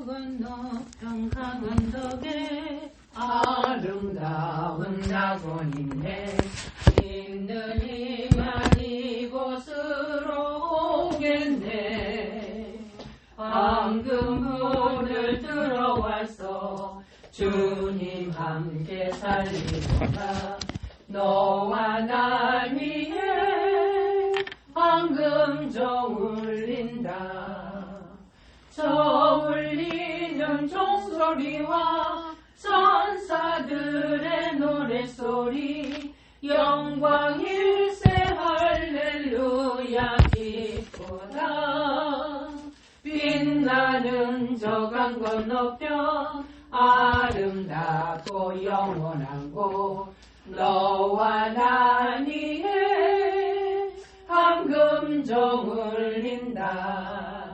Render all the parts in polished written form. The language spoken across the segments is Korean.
건너편 강원덕에 아름다운 낙원이네. 힘들이만 이곳으로 오겠네. 방금 문을 들어와서 주님 함께 살리라. 너와 날 위해 방금 저 울린다. 저 울리는 종소리와 천사들의 노래소리, 영광일세 할렐루야 기쁘다. 빛나는 저 강 건너편 아름답고 영원한 곳, 너와 나 위해 방금 좀 울린다.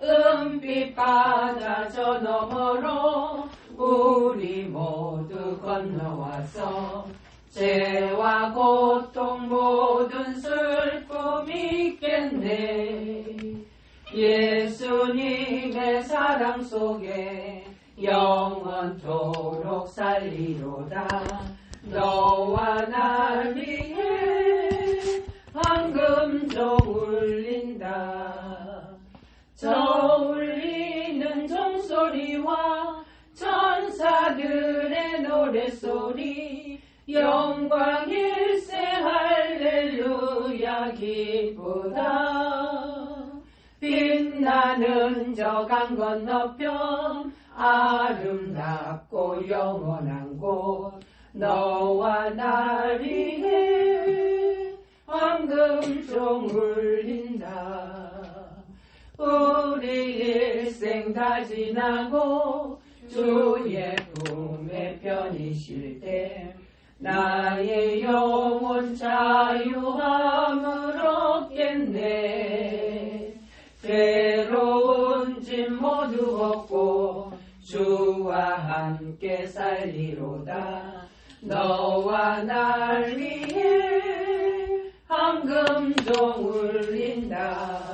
은빛 바다 저 너머로 우리 모두 건너와서 죄와 고통 모든 슬픔 있겠네. 예수님의 사랑 속에 영원토록 살리로다. 너와 날 위해 방금 저 울린다. 저 울리는 종소리와 천사들의 노래소리, 영광일세 할렐루야 기쁘다. 빛나는 저 강 건너편 아름답고 영원한 곳, 너와 날 위해 방금 좀 울린다. 우리 일생 다 지나고 주의 품에 편히 쉴 때 나의 영혼 자유함을 얻겠네. 괴로운 짐 모두 얻고 주와 함께 살리로다. 너와 날 위해 방금 좀 울린다.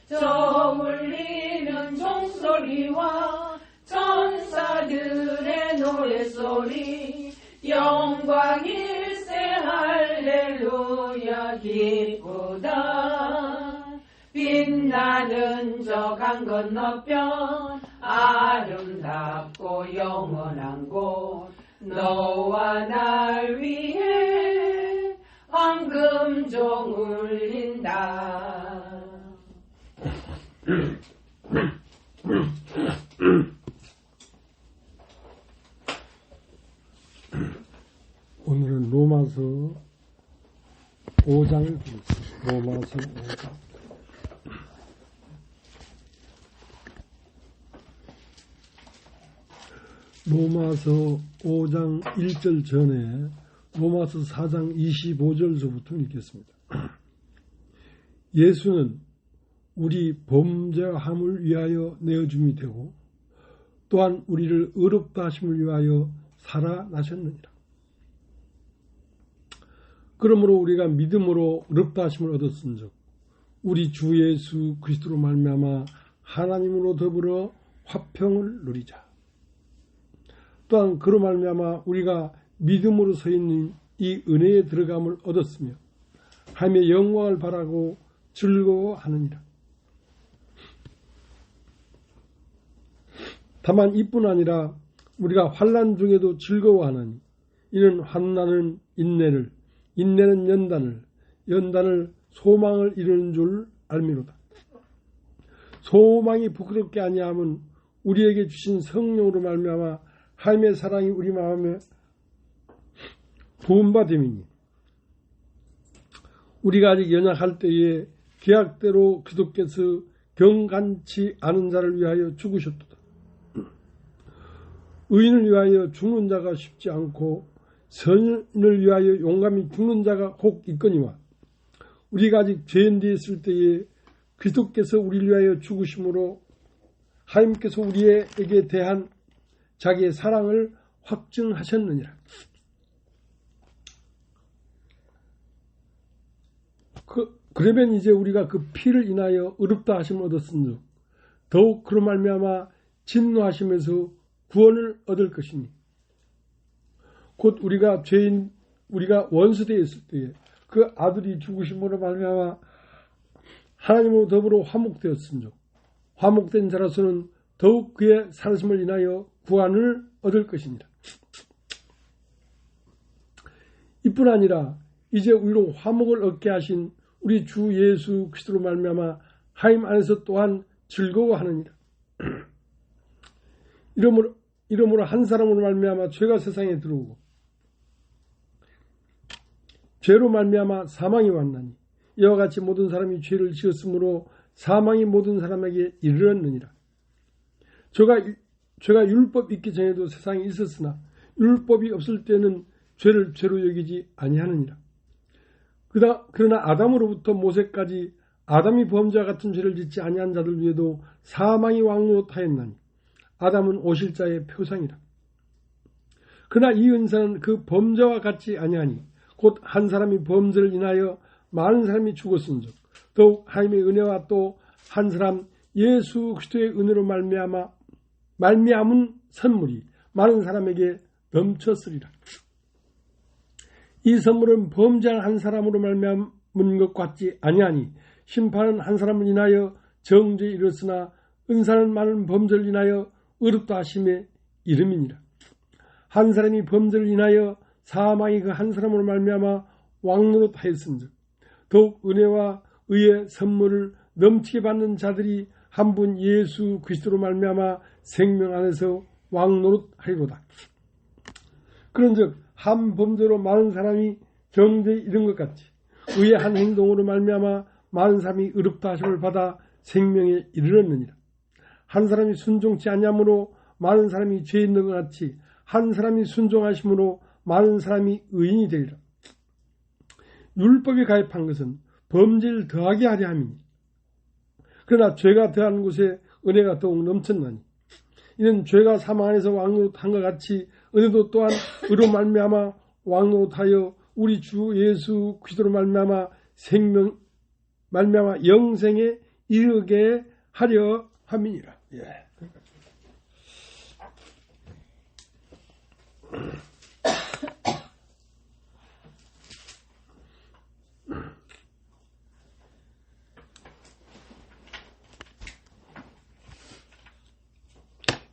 저 울리는 종소리와 천사들의 노래소리, 영광일세 할렐루야 기쁘다. 빛나는 저 강 건너편 아름답고 영원한 곳, 너와 날 위해 방금 좀 울린다. 오늘은 로마서 5장을 보겠습니다. 로마서 5장. 로마서 5장 1절 전에 로마서 4장 25절서부터 읽겠습니다. 예수는 우리 범죄함을 위하여 내어줌이 되고 또한 우리를 의롭다 하심을 위하여 살아나셨느니라. 그러므로 우리가 믿음으로 의롭다 하심을 얻었은즉 우리 주 예수 그리스도로 말미암아 하나님으로 더불어 화평을 누리자. 또한 그로 말미암아 우리가 믿음으로 서 있는 이 은혜에 들어감을 얻었으며 하나님의 영광을 바라고 즐거워하느니라. 다만 이뿐 아니라 우리가 환난 중에도 즐거워하느니 이는 환난은 인내를, 인내는 연단을, 연단을 소망을 이루는 줄 알미로다. 소망이 부끄럽게 아니함은 우리에게 주신 성령으로 말미암아 하나님의 사랑이 우리 마음에 부음받음이니 우리가 아직 연약할 때에 계약대로 그리스도께서 경간치 않은 자를 위하여 죽으셨도다. 의인을 위하여 죽는 자가 쉽지 않고 선인을 위하여 용감히 죽는 자가 혹 있거니와 우리가 아직 죄인 되어 있을 때에 그리스도께서 우리를 위하여 죽으심으로 하나님께서 우리에게 대한 자기의 사랑을 확증하셨느니라. 그러면 이제 우리가 그 피를 인하여 의롭다 하심을 얻었은즉 더욱 그로 말미암아 진노하심에서 구원을 얻을 것이니 곧 우리가 원수 되었을 때에 그 아들이 죽으심으로 말미암아 하나님으로 더불어 화목되었음즉 화목된 자로서는 더욱 그의 살아심을 인하여 구원을 얻을 것입니다. 이뿐 아니라 이제 우리로 화목을 얻게 하신 우리 주 예수 그리스도로 말미암아 하나님 안에서 또한 즐거워하느니라. 이러므로 한 사람으로 말미암아 죄가 세상에 들어오고 죄로 말미암아 사망이 왔나니 이와 같이 모든 사람이 죄를 지었으므로 사망이 모든 사람에게 이르렀느니라. 죄가 율법 있기 전에도 세상에 있었으나 율법이 없을 때는 죄를 죄로 여기지 아니하느니라. 그러나 아담으로부터 모세까지 아담이 범죄와 같은 죄를 짓지 아니한 자들 위에도 사망이 왕노릇하였나니 아담은 오실자의 표상이라. 그러나 이 은사는 그 범죄와 같지 아니하니 곧 한 사람이 범죄를 인하여 많은 사람이 죽었은즉 더욱 하나님의 은혜와 또 한 사람 예수 그리스도의 은혜로 말미암은 선물이 많은 사람에게 넘쳤으리라. 이 선물은 범죄한 한 사람으로 말미암은 것 같지 아니하니 심판은 한 사람을 인하여 정죄에 이르렀으나 은사는 많은 범죄를 인하여 의롭다 하심의 이름이니라. 한 사람이 범죄를 인하여 사망이 그 한 사람으로 말미암아 왕노릇하였은즉 더욱 은혜와 의의 선물을 넘치게 받는 자들이 한 분 예수 그리스도로 말미암아 생명 안에서 왕노릇하리로다. 그런즉 한 범죄로 많은 사람이 정죄에 이른 것 같이 의의 한 행동으로 말미암아 많은 사람이 의롭다 하심을 받아 생명에 이르렀느니라. 한 사람이 순종치 아니함으로 많은 사람이 죄 있는 것 같이 한 사람이 순종하심으로 많은 사람이 의인이 되리라. 율법이 가입한 것은 범죄를 더하게 하려 함이니 그러나 죄가 더한 곳에 은혜가 더욱 넘쳤나니 이는 죄가 사망 안에서 왕노릇한 것 같이 은혜도 또한 의로 말미암아 왕노릇하여 우리 주 예수 그리스도로 말미암아 영생에 이르게 하려 함이니라. 예.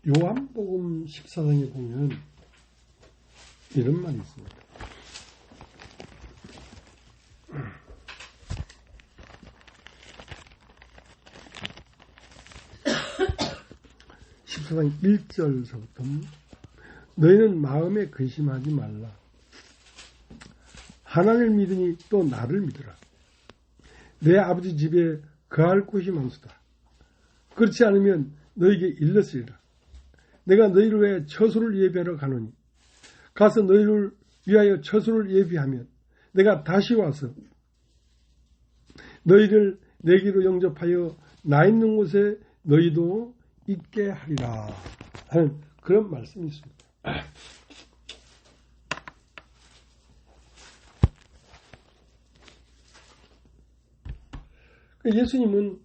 요한복음 14장에 보면 이런 말이 있습니다. 14장 1절서부터 너희는 마음에 근심하지 말라. 하나님을 믿으니 또 나를 믿으라. 내 아버지 집에 거할 곳이 많수다. 그렇지 않으면 너희에게 일렀으리라. 내가 너희를 위해 처소를 예비하러 가노니 가서 너희를 위하여 처소를 예비하면 내가 다시 와서 너희를 내게로 영접하여 나 있는 곳에 너희도 있게 하리라 하는 그런 말씀이 있습니다. 예수님은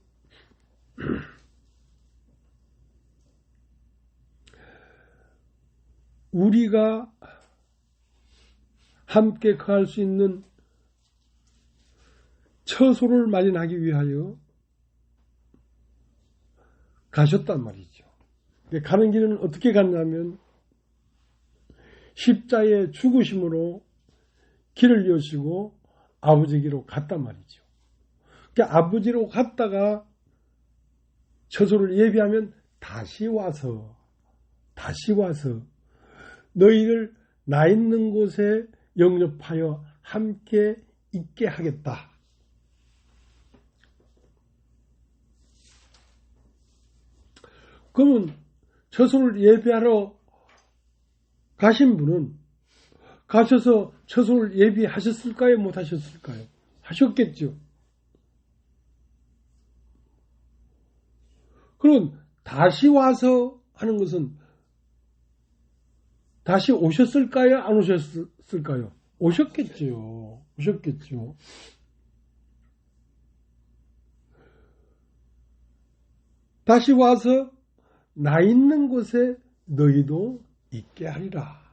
우리가 함께 거할 수 있는 처소를 마련하기 위하여 가셨단 말이죠. 가는 길은 어떻게 갔냐면 십자가의 죽으심으로 길을 여시고 아버지께로 갔단 말이죠. 그러니까 아버지로 갔다가 처소를 예비하면 다시 와서 너희를 나 있는 곳에 영접하여 함께 있게 하겠다. 그러면 처소를 예비하러 가신 분은 가셔서 처소를 예비하셨을까요? 못 하셨을까요? 하셨겠죠. 그럼 다시 와서 하는 것은 다시 오셨을까요? 안 오셨을까요? 오셨겠죠. 다시 와서 나 있는 곳에 너희도 있게 하리라.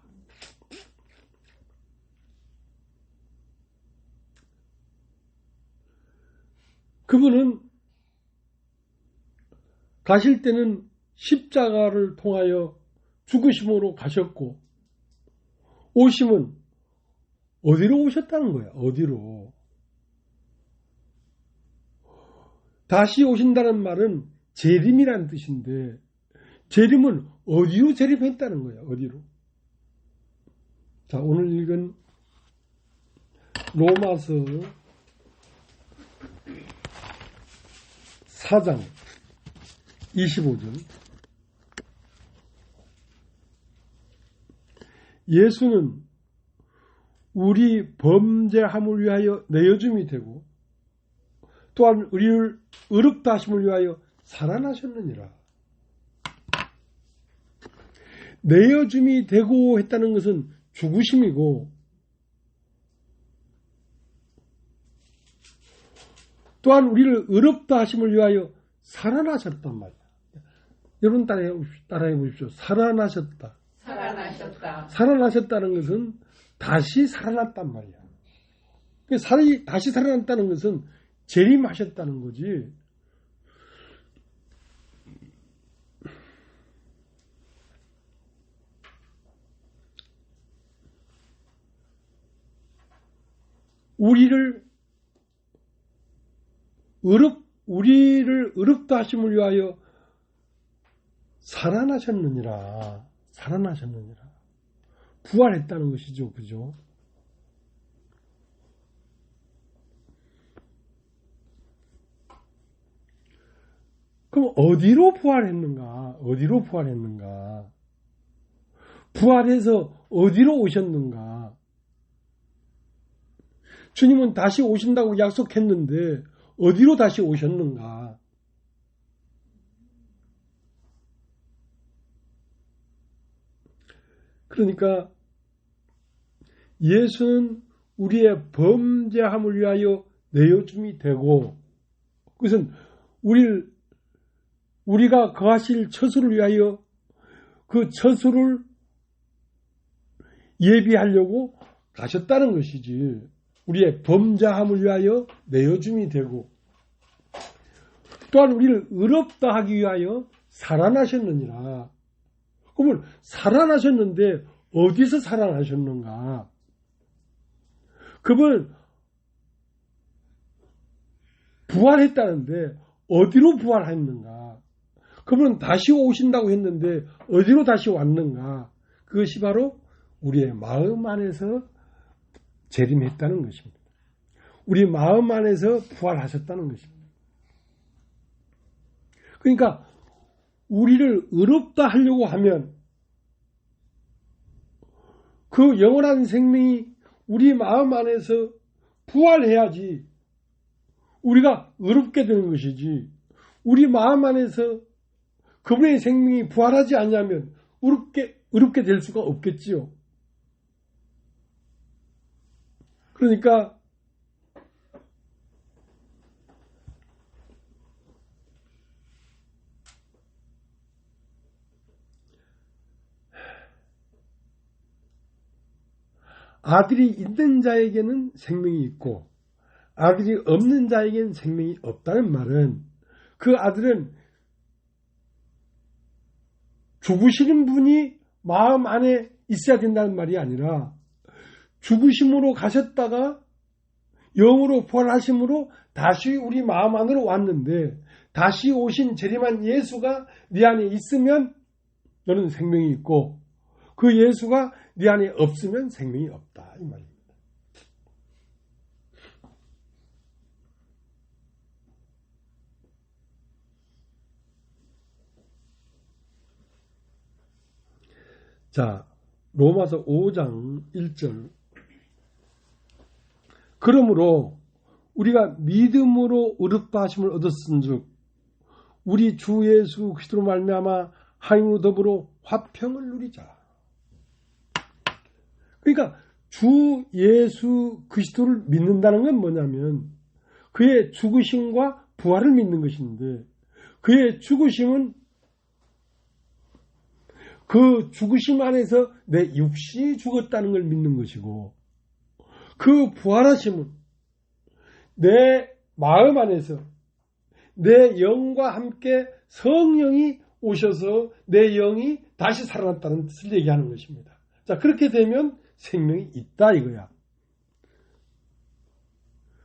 그분은 가실 때는 십자가를 통하여 죽으심으로 가셨고, 오심은 어디로 오셨다는 거야? 어디로? 다시 오신다는 말은 재림이라는 뜻인데, 재림은 어디로 재림했다는 거야? 어디로? 자, 오늘 읽은 로마서 4장 25절. 예수는 우리 범죄함을 위하여 내어줌이 되고 또한 우리를 의롭다 하심을 위하여 살아나셨느니라. 내어줌이 되고 했다는 것은 죽으심이고, 또한 우리를 의롭다 하심을 위하여 살아나셨단 말이야. 여러분 따라해 보십시오. 살아나셨다. 살아나셨다는 것은 다시 살아났단 말이야. 다시 살아났다는 것은 재림하셨다는 거지. 우리를 의롭다 하심을 위하여 살아나셨느니라. 부활했다는 것이죠. 그죠? 그럼 어디로 부활했는가? 부활해서 어디로 오셨는가? 주님은 다시 오신다고 약속했는데 어디로 다시 오셨는가? 그러니까 예수는 우리의 범죄함을 위하여 내어줌이 되고, 그것은 우리가 거하실 처소를 위하여 그 처소를 예비하려고 가셨다는 것이지. 우리의 범죄함을 위하여 내어줌이 되고, 또한 우리를 의롭다 하기 위하여 살아나셨느니라. 그러면 살아나셨는데 어디서 살아나셨는가? 그분 부활했다는데 어디로 부활했는가? 그분은 다시 오신다고 했는데 어디로 다시 왔는가? 그것이 바로 우리의 마음 안에서 재림했다는 것입니다. 우리 마음 안에서 부활하셨다는 것입니다. 그러니까 우리를 의롭다 하려고 하면 그 영원한 생명이 우리 마음 안에서 부활해야지 우리가 의롭게 되는 것이지, 우리 마음 안에서 그분의 생명이 부활하지 않냐면 의롭게 될 수가 없겠지요. 그러니까 아들이 있는 자에게는 생명이 있고 아들이 없는 자에게는 생명이 없다는 말은, 그 아들은 죽으시는 분이 마음 안에 있어야 된다는 말이 아니라 죽으심으로 가셨다가 영으로 부활하심으로 다시 우리 마음 안으로 왔는데, 다시 오신 재림한 예수가 네 안에 있으면 너는 생명이 있고, 그 예수가 네 안에 없으면 생명이 없다, 이 말입니다. 자, 로마서 5장 1절. 그러므로 우리가 믿음으로 의롭다 하심을 얻었은즉 우리 주 예수 그리스도로 말미암아 하나님으로 더불어 화평을 누리자. 그러니까 주 예수 그리스도를 믿는다는 건 뭐냐면 그의 죽으심과 부활을 믿는 것인데, 그의 죽으심은 그 죽으심 안에서 내 육신이 죽었다는 걸 믿는 것이고, 그 부활하심은 내 마음 안에서 내 영과 함께 성령이 오셔서 내 영이 다시 살아났다는 뜻을 얘기하는 것입니다. 자, 그렇게 되면 생명이 있다 이거야.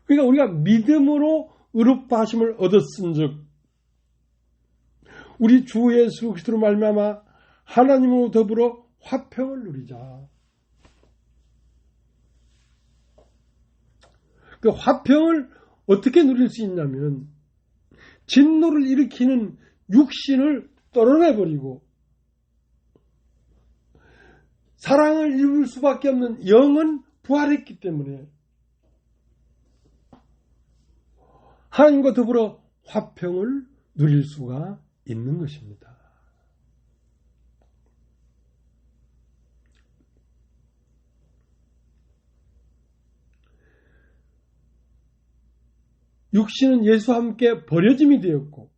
그러니까 우리가 믿음으로 의롭다 하심을 얻었은즉 우리 주 예수 그리스도로 말미암아 하나님으로 더불어 화평을 누리자. 그 화평을 어떻게 누릴 수 있냐면 진노를 일으키는 육신을 떨어내버리고 사랑을 이룰 수밖에 없는 영은 부활했기 때문에 하나님과 더불어 화평을 누릴 수가 있는 것입니다. 육신은 예수와 함께 버려짐이 되었고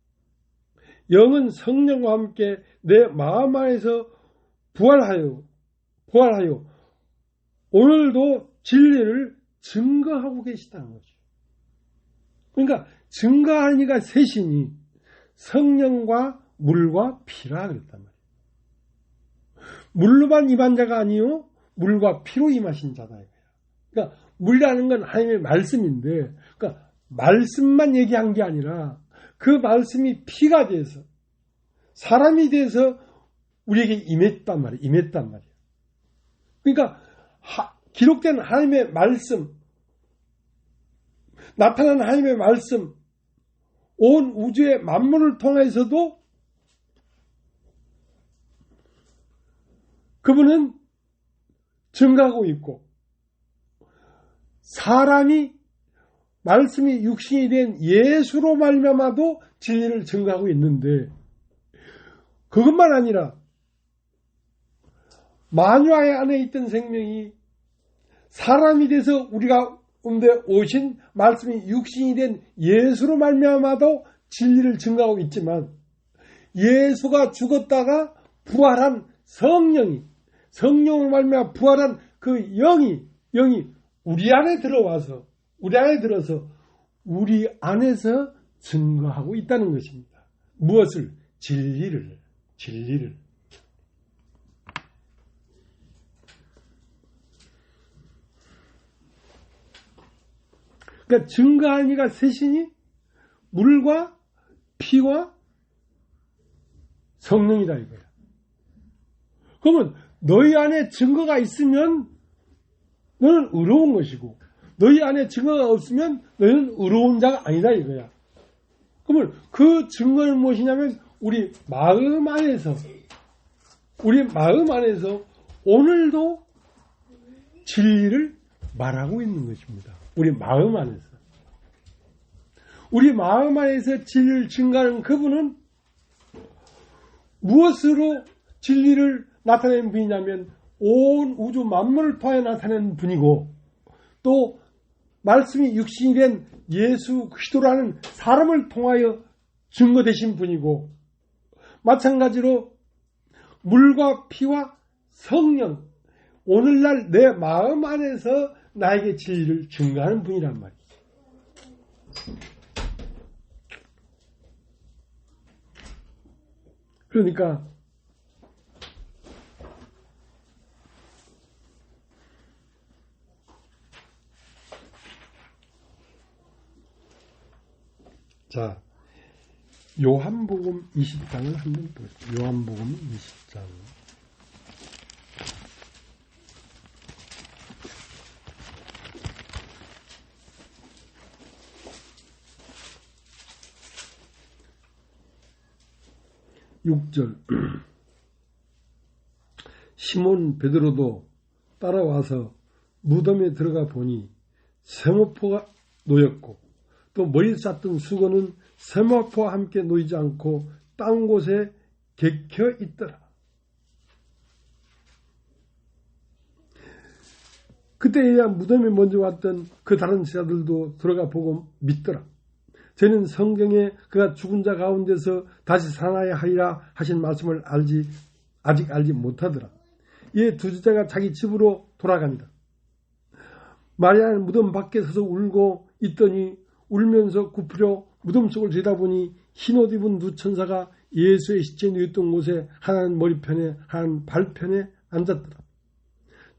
영은 성령과 함께 내 마음 안에서 부활하여 오늘도 진리를 증거하고 계시다는 거죠. 그러니까 증거하는 이가 셋이니 성령과 물과 피라 그랬단 말이에요. 물로만 임한 자가 아니요 물과 피로 임하신 자다 이거야. 그러니까 물이라는 건 하나님의 말씀인데, 그러니까 말씀만 얘기한 게 아니라 그 말씀이 피가 돼서 사람이 돼서 우리에게 임했단 말이에요. 그러니까 기록된 하나님의 말씀, 나타난 하나님의 말씀, 온 우주의 만물을 통해서도 그분은 증가하고 있고 사람이 말씀이 육신이 된 예수로 말미암아도 진리를 증거하고 있는데 그것만 아니라 만유아의 안에 있던 생명이 사람이 돼서 우리가 가운데 오신 말씀이 육신이 된 예수로 말미암아도 진리를 증거하고 있지만 예수가 죽었다가 부활한 성령으로 말미암아 부활한 그 영이 우리 안에 들어서 우리 안에서 증거하고 있다는 것입니다. 무엇을? 진리를. 그러니까 증거하는 이가 셋이니 물과 피와 성령이다 이거야. 그러면 너희 안에 증거가 있으면 너는 의로운 것이고 너희 안에 증거가 없으면 너희는 의로운 자가 아니다 이거야. 그러면 그 증거는 무엇이냐면 우리 마음 안에서 오늘도 진리를 말하고 있는 것입니다. 우리 마음 안에서 진리를 증가하는 그분은 무엇으로 진리를 나타내는 분이냐면 온 우주 만물을 통해 나타내는 분이고 또 말씀이 육신이 된 예수 그리스도라는 사람을 통하여 증거되신 분이고 마찬가지로 물과 피와 성령 오늘날 내 마음 안에서 나에게 진리를 증거하는 분이란 말이죠. 그러니까 자, 요한복음 20장을 한번 보겠습니다. 요한복음 20장. (6절) 시몬 베드로도 따라와서 무덤에 들어가 보니 세모포가 놓였고 또 머리 쌌던 수건은 세마포와 함께 놓이지 않고 딴 곳에 객혀 있더라. 그때에야 무덤에 먼저 왔던 그 다른 제자들도 들어가 보고 믿더라. 저는 성경에 그가 죽은 자 가운데서 다시 살아나야 하리라 하신 말씀을 알지 아직 알지 못하더라. 이에 두 제자가 자기 집으로 돌아간다. 마리아는 무덤 밖에 서서 울고 있더니 울면서 굽히려 무덤 속을 들여다보니 흰옷 입은 두 천사가 예수의 시체 누웠던 곳에 하나는 머리편에 하나는 발편에 앉았더라.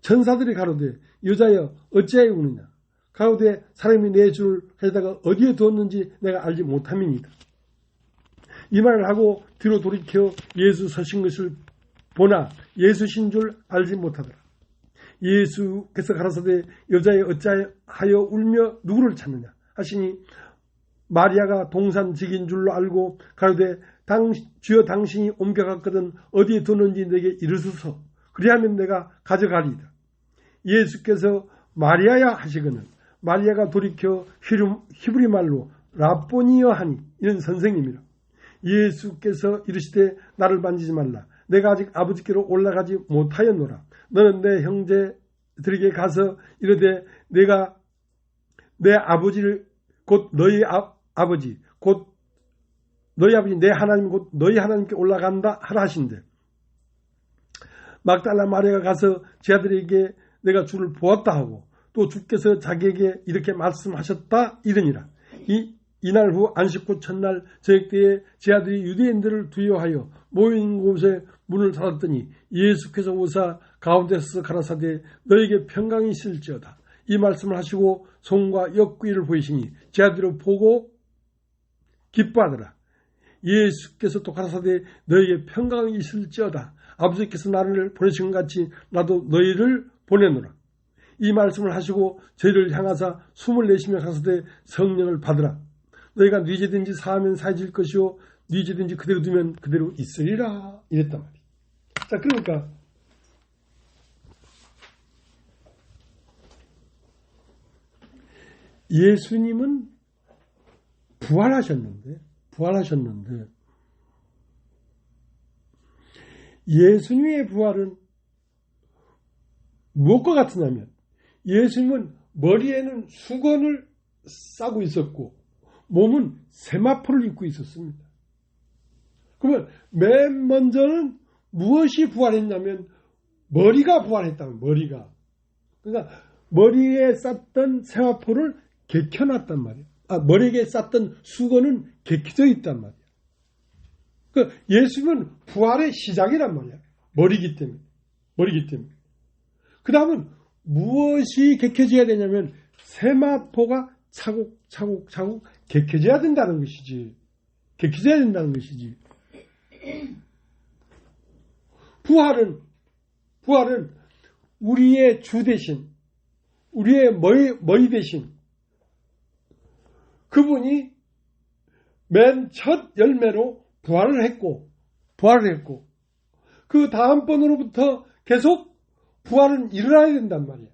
천사들이 가로되 여자여 어찌하여 우느냐. 가로되 사람이 내 주를 가져다가 어디에 두었는지 내가 알지 못함이니이다. 이 말을 하고 뒤로 돌이켜 예수 서신 것을 보나 예수신 줄 알지 못하더라. 예수께서 가라사대 여자여 어찌하여 울며 누구를 찾느냐 하시니 마리아가 동산직인 줄로 알고 가로되 주여 당신이 옮겨갔거든 어디에 두는지 내게 이르소서 그리하면 내가 가져가리이다. 예수께서 마리아야 하시거늘 마리아가 돌이켜 히브리 말로 라보니여 하니 이는 선생님이라. 예수께서 이르시되 나를 만지지 말라. 내가 아직 아버지께로 올라가지 못하였노라. 너는 내 형제들에게 가서 이르되 내가 내 아버지를 곧 너희 아버지 곧 너희 아버지 내 하나님 곧 너희 하나님께 올라간다 하라 하신대. 막달라 마리아가 가서 제 아들에게 내가 주를 보았다 하고 또 주께서 자기에게 이렇게 말씀하셨다 이르니라. 이날 후 안식구 첫날 저녁 때에 제 아들이 유대인들을 두려워하여 모인 곳에 문을 닫았더니 예수께서 오사 가운데서 가라사대 너에게 평강이 있을지어다. 이 말씀을 하시고 손과 옆구리를 보이시니 제 아들을 보고 기뻐하더라. 예수께서 또 가라사대 너에게 평강이 있을지어다. 아버지께서 나를 보내신 것 같이 나도 너희를 보내노라. 이 말씀을 하시고 저희를 향하사 숨을 내쉬며 가라사대 성령을 받으라. 너희가 네 죄든지 사하면 사해질 것이요 네 죄든지 그대로 두면 그대로 있으리라 이랬단 말이에요. 자, 그러니까 예수님은 부활하셨는데 예수님의 부활은 무엇과 같으냐면 예수님은 머리에는 수건을 싸고 있었고 몸은 세마포를 입고 있었습니다. 그러면 맨 먼저는 무엇이 부활했냐면 머리가 부활했다면 머리가. 그러니까 머리에 쌌던 세마포를 개켜놨단 말이에요. 머리에 쌌던 수건은 개켜져 있단 말이에요. 그러니까 예수님은 부활의 시작이란 말이야. 머리기 때문에. 그 다음은 무엇이 개켜져야 되냐면 세마포가 차곡차곡 개켜져야 된다는 것이지. 부활은 우리의 주 대신, 우리의 머리 대신 그분이 맨 첫 열매로 부활을 했고 그 다음번으로부터 계속 부활은 일어나야 된단 말이야.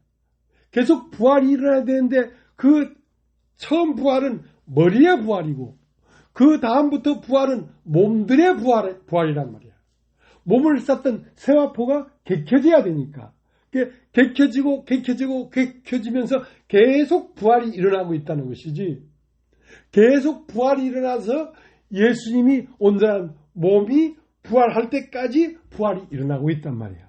계속 부활이 일어나야 되는데 그 처음 부활은 머리의 부활이고 그 다음부터 부활은 몸들의 부활이란 말이야. 몸을 쌌던 세마포가 개켜져야 되니까 개켜지면서 계속 부활이 일어나고 있다는 것이지. 계속 부활이 일어나서 예수님이 온전한 몸이 부활할 때까지 부활이 일어나고 있단 말이야.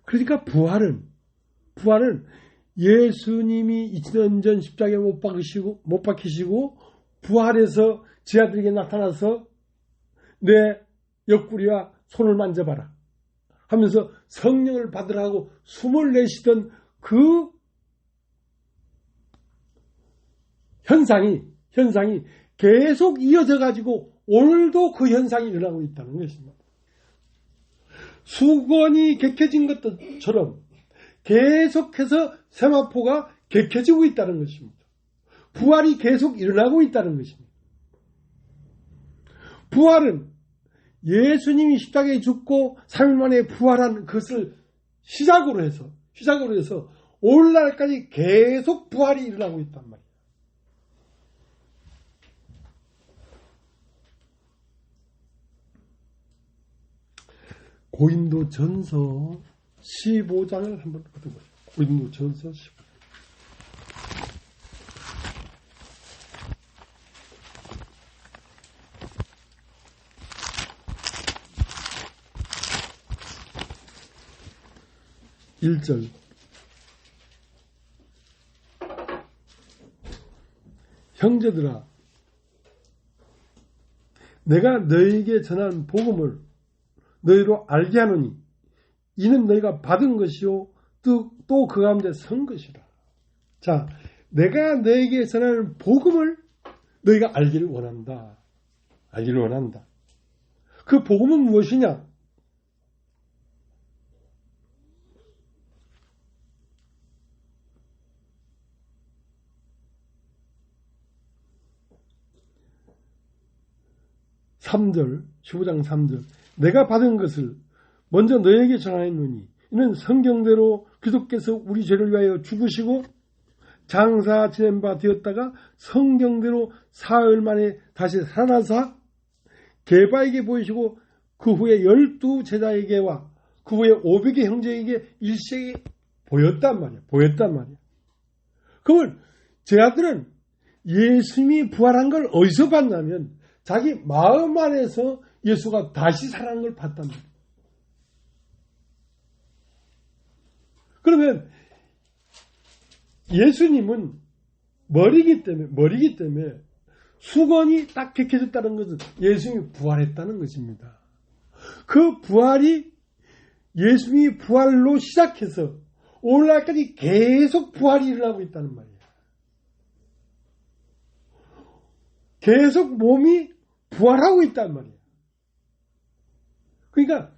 그러니까 부활은 예수님이 2000년 전 십자가에 못 박히시고 부활해서 제 아들에게 나타나서 내 옆구리와 손을 만져봐라 하면서 성령을 받으라고 숨을 내쉬던 그 현상이 계속 이어져 가지고 오늘도 그 현상이 일어나고 있다는 것입니다. 수건이 개켜진 것처럼 계속해서 세마포가 개켜지고 있다는 것입니다. 부활이 계속 일어나고 있다는 것입니다. 부활은 예수님이 십자가에 죽고 3일 만에 부활한 것을 시작으로 해서 오늘날까지 계속 부활이 일어나고 있단 말이에요. 고린도전서 15장을 한번 보도록 하죠. 고린도전서 15장. 1절. 형제들아, 내가 너희에게 전한 복음을 너희로 알게 하노니 이는 너희가 받은 것이요 또 그 가운데 선 것이라. 자, 내가 너희에게 전하는 복음을 너희가 알기를 원한다. 알기를 원한다. 그 복음은 무엇이냐? (3절) 15장 3절. 내가 받은 것을 먼저 너희에게 전하였노니 이는 성경대로 그리스도께서 우리 죄를 위하여 죽으시고 장사 지낸 바 되었다가 성경대로 사흘 만에 다시 살아나사 게바에게 보이시고 그 후에 12 제자에게와 그 후에 500의 형제에게 일시에 보였단 말이야. 그걸 제자들은 예수님이 부활한 걸 어디서 봤냐면 자기 마음 안에서 예수가 다시 살아난 걸 봤단 말이야. 그러면 예수님은 머리기 때문에 수건이 딱 벗겨졌다는 것은 예수님이 부활했다는 것입니다. 그 부활이 예수님이 부활로 시작해서 오늘날까지 계속 부활이 일어나고 있다는 말이에요. 계속 몸이 부활하고 있단 말이에요. 그러니까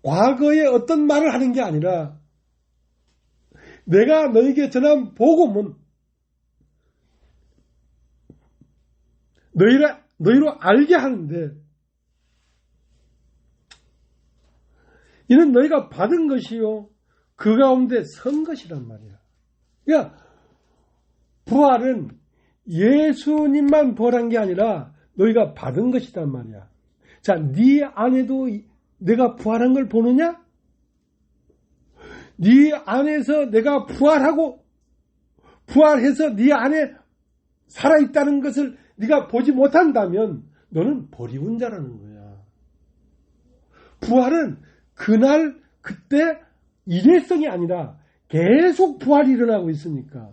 과거에 어떤 말을 하는 게 아니라 내가 너에게 전한 복음은 너희로 알게 하는데 이는 너희가 받은 것이요 그 가운데 선 것이란 말이야. 그러니까 부활은 예수님만 부활한 게 아니라 너희가 받은 것이란 말이야. 자, 네 안에도 내가 부활한 걸 보느냐? 네 안에서 내가 부활해서 네 안에 살아있다는 것을 네가 보지 못한다면 너는 버리운 자라는 거야. 부활은 그날 그때 일회성이 아니라 계속 부활이 일어나고 있으니까.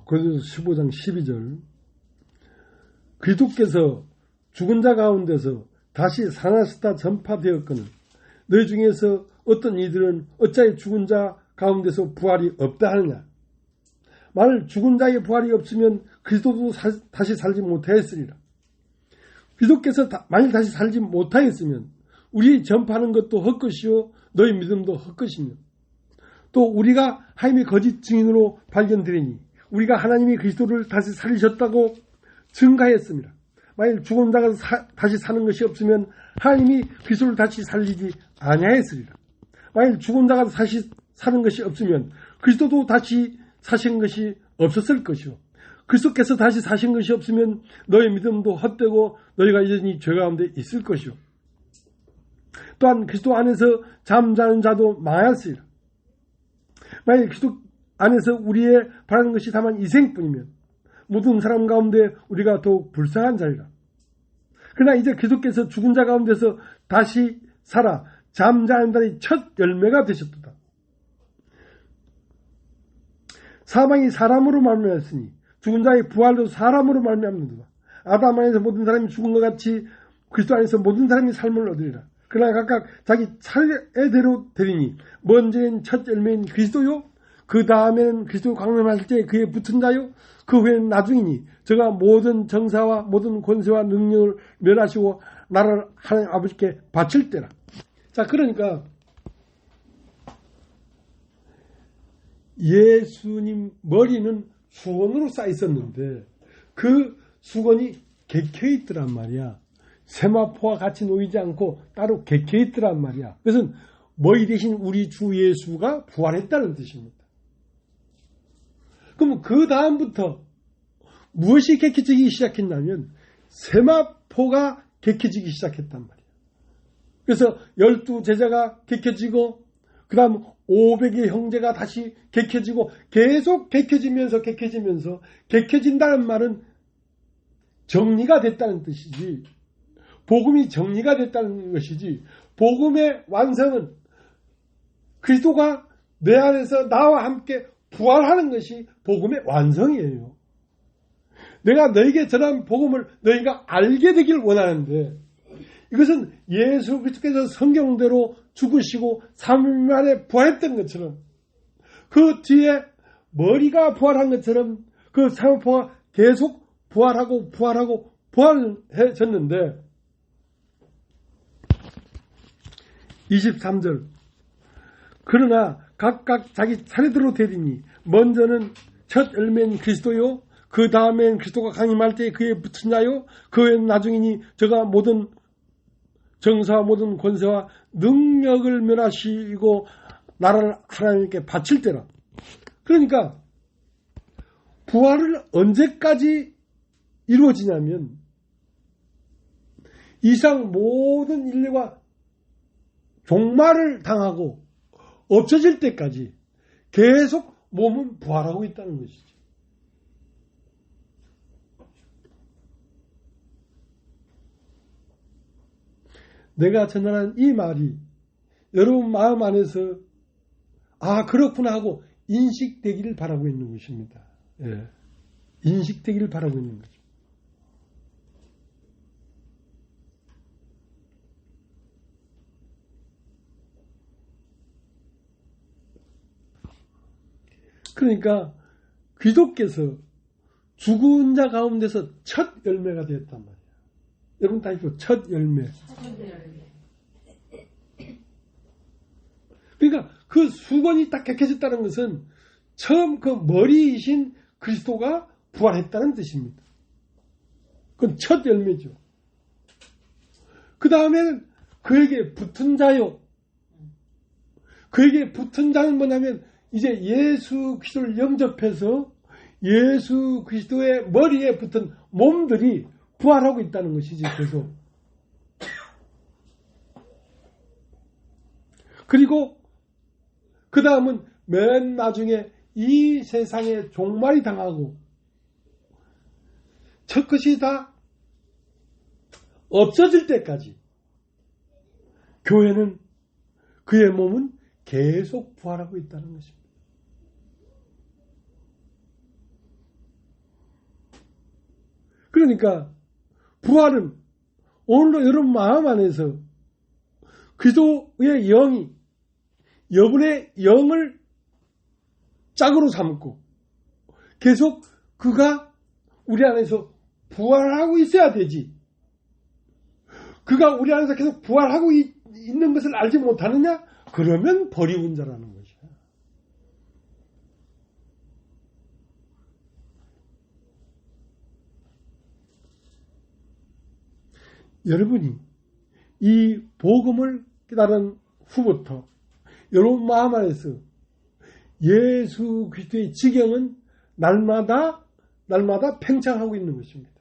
고린도서 15장 12절. 그리스도께서 죽은 자 가운데서 다시 살아나셨다 전파되었거늘 너희 중에서 어떤 이들은 어찌하여 죽은 자 가운데서 부활이 없다 하느냐. 만일 죽은 자의 부활이 없으면 그리스도도 다시 살지 못하였으리라. 그리스도께서 만일 다시 살지 못하였으면 우리 전파하는 것도 헛것이요 너희 믿음도 헛것이며 또 우리가 하나님의 거짓 증인으로 발견되리니 우리가 하나님이 그리스도를 다시 살리셨다고 증가했습니다. 만일 죽은 자가 다시 사는 것이 없으면 하나님이 그리스도를 다시 살리지 아니하였으리라. 만일 죽은 자가 다시 사는 것이 없으면 그리스도도 다시 사신 것이 없었을 것이요 그리스도께서 다시 사신 것이 없으면 너희 믿음도 헛되고 너희가 여전히 죄 가운데 있을 것이요 또한 그리스도 안에서 잠자는 자도 망하였으리라. 만약 그리스도 안에서 우리의 바라는 것이 다만 이생뿐이면 모든 사람 가운데 우리가 더욱 불쌍한 자리라. 그러나 이제 그리스도께서 죽은 자 가운데서 다시 살아 잠자는 자의 첫 열매가 되셨도다. 사망이 사람으로 말미암았으니 죽은 자의 부활도 사람으로 말미암는도다. 아담 안에서 모든 사람이 죽은 것 같이 그리스도 안에서 모든 사람이 삶을 얻으리라. 그러나 각각 자기 차례대로 되리니 먼저는 첫 열매인 그리스도요 그 다음에는 그리스도 강림하실 때 그에 붙은 자요 그 후에는 나중이니 저가 모든 정사와 모든 권세와 능력을 멸하시고 나라를 하나님 아버지께 바칠 때라. 자, 그러니까 예수님 머리는 수건으로 쌓여 있었는데 그 수건이 개켜 있더란 말이야. 세마포와 같이 놓이지 않고 따로 개켜 있더란 말이야. 그것은 머리 대신 우리 주 예수가 부활했다는 뜻입니다. 그럼 그 다음부터 무엇이 객해지기 시작했냐면 세마포가 객해지기 시작했단 말이에요. 그래서 12제자가 객해지고 그 다음 500의 형제가 다시 객해지고 계속 객해지면서 객해진다는 말은 정리가 됐다는 뜻이지, 복음이 정리가 됐다는 것이지, 복음의 완성은 그리스도가 내 안에서 나와 함께 부활하는 것이 복음의 완성이에요. 내가 너에게 전한 복음을 너희가 알게 되길 원하는데, 이것은 예수 그리스도께서 성경대로 죽으시고 3일 만에 부활했던 것처럼, 그 뒤에 머리가 부활한 것처럼 그 세마포가 계속 부활하고 부활해졌는데, 23절, 그러나 각각 자기 차례대로 되리니 먼저는 첫 열매인 그리스도요, 그 다음엔 그리스도가 강림할 때 그에 붙은 자요, 그 후에는 나중이니 저가 모든 정사와 모든 권세와 능력을 멸하시고 나라를 하나님께 바칠 때라. 그러니까 부활은 언제까지 이루어지냐면 이상 모든 인류가 종말을 당하고 없어질 때까지 계속 몸은 부활하고 있다는 것이죠. 내가 전하는 이 말이 여러분 마음 안에서 아 그렇구나 하고 인식되기를 바라고 있는 것입니다. 예. 인식되기를 바라고 있는 거죠. 그러니까 귀독께서 죽은 자 가운데서 첫 열매가 되었단 말이에요. 여러분 다 이거 첫 열매. 그러니까 그 수건이 딱 객해졌다는 것은 처음 그 머리이신 그리스도가 부활했다는 뜻입니다. 그건 첫 열매죠. 그 다음에는 그에게 붙은 자요. 그에게 붙은 자는 뭐냐면 이제 예수 그리스도를 영접해서 예수 그리스도의 머리에 붙은 몸들이 부활하고 있다는 것이지. 계속. 그리고 그 다음은 맨 나중에 이 세상에 종말이 당하고 첫 것이 다 없어질 때까지 교회는 그의 몸은 계속 부활하고 있다는 것입니다. 그러니까 부활은 오늘도 여러분 마음 안에서 그리스도의 영이 여러분의 영을 짝으로 삼고 계속 그가 우리 안에서 부활하고 있어야 되지. 그가 우리 안에서 계속 부활하고 있는 것을 알지 못하느냐? 그러면 버리운 자라는 것이야. 여러분이 이 복음을 깨달은 후부터 여러분 마음 안에서 예수 그리스도의 지경은 날마다 팽창하고 있는 것입니다.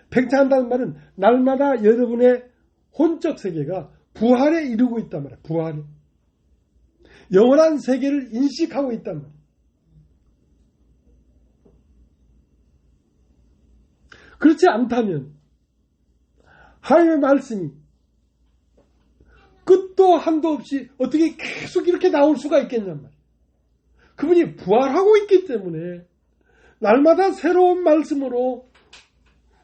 팽창한다는 말은 날마다 여러분의 혼적 세계가 부활에 이르고 있단 말이에요. 부활에. 영원한 세계를 인식하고 있단 말이에요. 그렇지 않다면 하나님의 말씀이 끝도 한도 없이 어떻게 계속 이렇게 나올 수가 있겠냔 말이에요. 그분이 부활하고 있기 때문에 날마다 새로운 말씀으로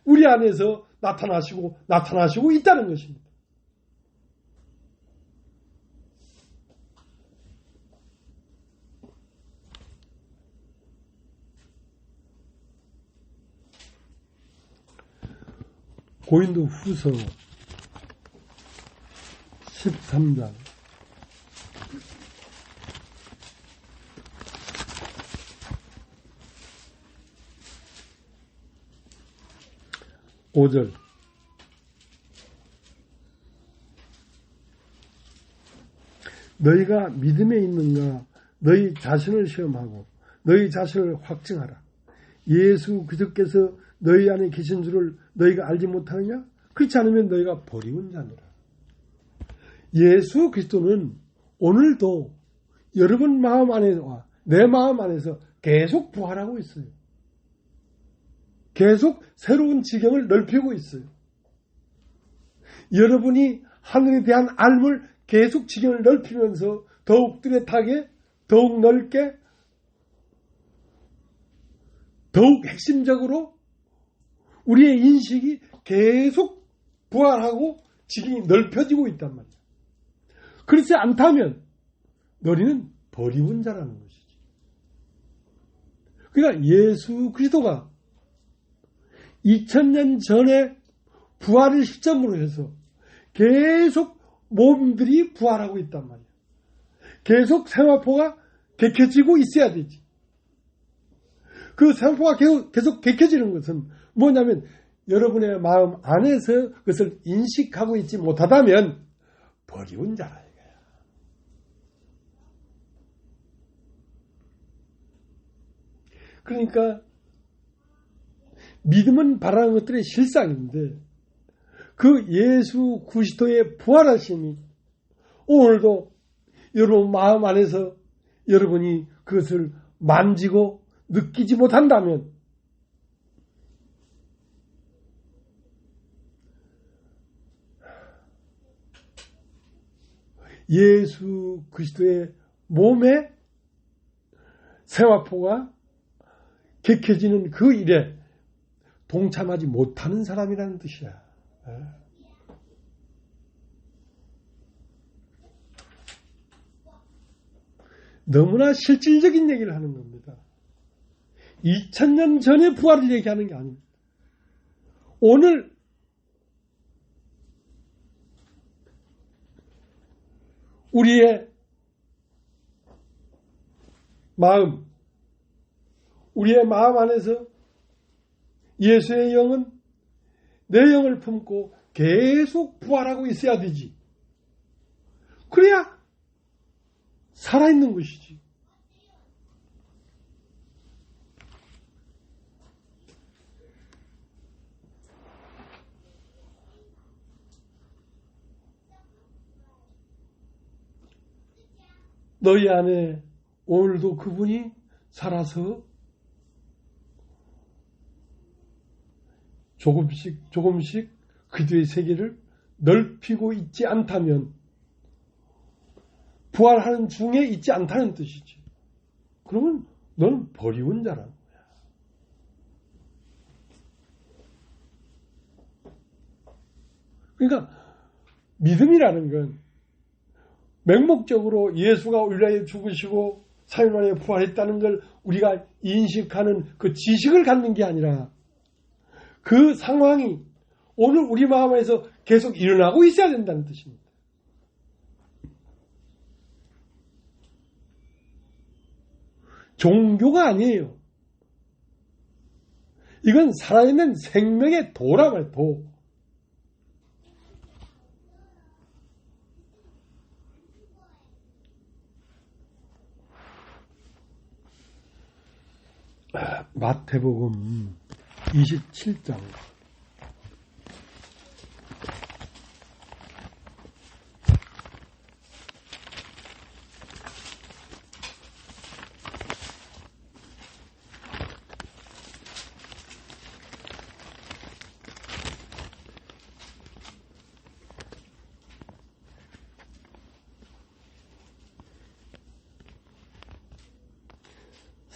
우리 안에서 나타나시고 있다는 것입니다. 고린도 후서 13장 5절 너희가 믿음에 있는가 너희 자신을 시험하고 너희 자신을 확증하라. 예수 그리스도께서 너희 안에 계신 줄을 너희가 알지 못하느냐? 그렇지 않으면 너희가 버리운 자니라. 예수 그리스도는 오늘도 여러분 마음 안에와 내 마음 안에서 계속 부활하고 있어요. 계속 새로운 지경을 넓히고 있어요. 여러분이 하늘에 대한 알물 계속 지경을 넓히면서 더욱 뚜렷하게, 더욱 넓게, 더욱 핵심적으로 우리의 인식이 계속 부활하고 지경이 넓혀지고 있단 말이야. 그렇지 않다면 너희는 버리운 자라는 것이지. 그러니까 예수 그리스도가 2000년 전에 부활을 시점으로 해서 계속 몸들이 부활하고 있단 말이야. 계속 세마포가 개켜지고 있어야 되지. 그 세마포가 계속 개켜지는 것은 뭐냐면 여러분의 마음 안에서 그것을 인식하고 있지 못하다면 버리운 자라 이거야. 그러니까 믿음은 바라는 것들의 실상인데 그 예수 그리스도의 부활하심이 오늘도 여러분 마음 안에서 여러분이 그것을 만지고 느끼지 못한다면 예수 그리스도의 몸에 세마포가 객해지는 그 일에 동참하지 못하는 사람이라는 뜻이야. 너무나 실질적인 얘기를 하는 겁니다. 2000년 전의 부활을 얘기하는 게 아닙니다. 오늘 우리의 마음, 우리의 마음 안에서 예수의 영은 내 영을 품고 계속 부활하고 있어야 되지. 그래야 살아있는 것이지. 너희 안에 오늘도 그분이 살아서 조금씩 그들의 세계를 넓히고 있지 않다면 부활하는 중에 있지 않다는 뜻이지. 그러면 너는 버리운 자라는 거야. 그러니까 믿음이라는 건 맹목적으로 예수가 우리 위해 죽으시고 3일 만에 부활했다는 걸 우리가 인식하는 그 지식을 갖는 게 아니라 그 상황이 오늘 우리 마음에서 계속 일어나고 있어야 된다는 뜻입니다. 종교가 아니에요. 이건 살아있는 생명의 도라고요, 도. 마태복음 27장